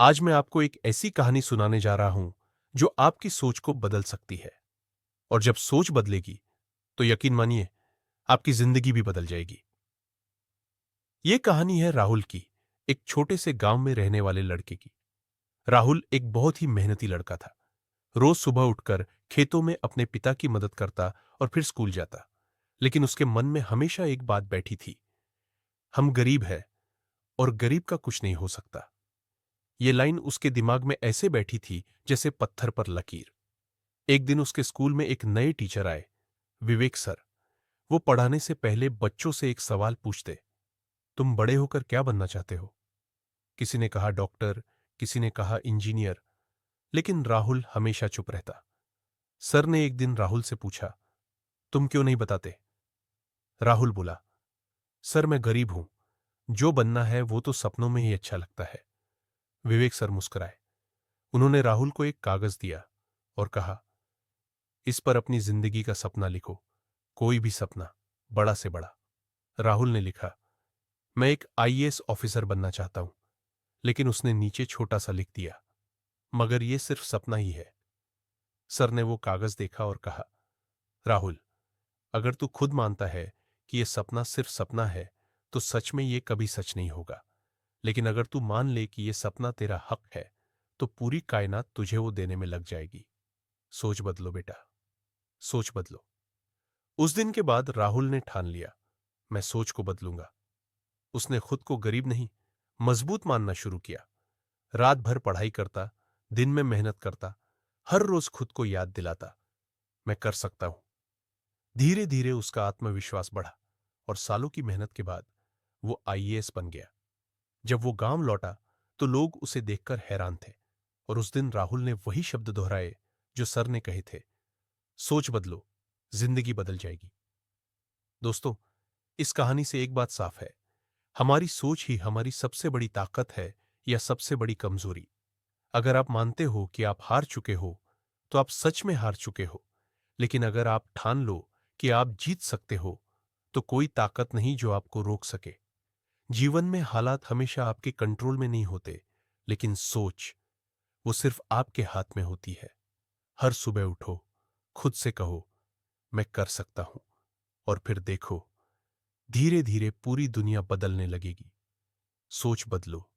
आज मैं आपको एक ऐसी कहानी सुनाने जा रहा हूं जो आपकी सोच को बदल सकती है। और जब सोच बदलेगी तो यकीन मानिए आपकी जिंदगी भी बदल जाएगी। यह कहानी है राहुल की, एक छोटे से गांव में रहने वाले लड़के की। राहुल एक बहुत ही मेहनती लड़का था। रोज सुबह उठकर खेतों में अपने पिता की मदद करता और फिर स्कूल जाता। लेकिन उसके मन में हमेशा एक बात बैठी थी, हम गरीब हैं और गरीब का कुछ नहीं हो सकता। ये लाइन उसके दिमाग में ऐसे बैठी थी जैसे पत्थर पर लकीर। एक दिन उसके स्कूल में एक नए टीचर आए, विवेक सर। वो पढ़ाने से पहले बच्चों से एक सवाल पूछते, तुम बड़े होकर क्या बनना चाहते हो? किसी ने कहा डॉक्टर, किसी ने कहा इंजीनियर, लेकिन राहुल हमेशा चुप रहता। सर ने एक दिन राहुल से पूछा, तुम क्यों नहीं बताते? राहुल बोला, सर मैं गरीब हूं, जो बनना है वो तो सपनों में ही अच्छा लगता है। विवेक सर मुस्कुराए। उन्होंने राहुल को एक कागज दिया और कहा, इस पर अपनी जिंदगी का सपना लिखो, कोई भी सपना, बड़ा से बड़ा। राहुल ने लिखा, मैं एक आईएएस ऑफिसर बनना चाहता हूं। लेकिन उसने नीचे छोटा सा लिख दिया, मगर यह सिर्फ सपना ही है। सर ने वो कागज देखा और कहा, राहुल, अगर तू खुद मानता है कि यह सपना सिर्फ सपना है तो सच में यह कभी सच नहीं होगा। लेकिन अगर तू मान ले कि यह सपना तेरा हक है तो पूरी कायनात तुझे वो देने में लग जाएगी। सोच बदलो बेटा, सोच बदलो। उस दिन के बाद राहुल ने ठान लिया, मैं सोच को बदलूंगा। उसने खुद को गरीब नहीं, मजबूत मानना शुरू किया। रात भर पढ़ाई करता, दिन में मेहनत करता, हर रोज खुद को याद दिलाता, मैं कर सकता हूं। धीरे धीरे उसका आत्मविश्वास बढ़ा और सालों की मेहनत के बाद वो आईएएस बन गया। जब वो गांव लौटा तो लोग उसे देखकर हैरान थे। और उस दिन राहुल ने वही शब्द दोहराए जो सर ने कहे थे, सोच बदलो, जिंदगी बदल जाएगी। दोस्तों, इस कहानी से एक बात साफ है, हमारी सोच ही हमारी सबसे बड़ी ताकत है या सबसे बड़ी कमजोरी। अगर आप मानते हो कि आप हार चुके हो तो आप सच में हार चुके हो। लेकिन अगर आप ठान लो कि आप जीत सकते हो तो कोई ताकत नहीं जो आपको रोक सके। जीवन में हालात हमेशा आपके कंट्रोल में नहीं होते, लेकिन सोच, वो सिर्फ आपके हाथ में होती है। हर सुबह उठो, खुद से कहो, मैं कर सकता हूं, और फिर देखो, धीरे धीरे पूरी दुनिया बदलने लगेगी। सोच बदलो,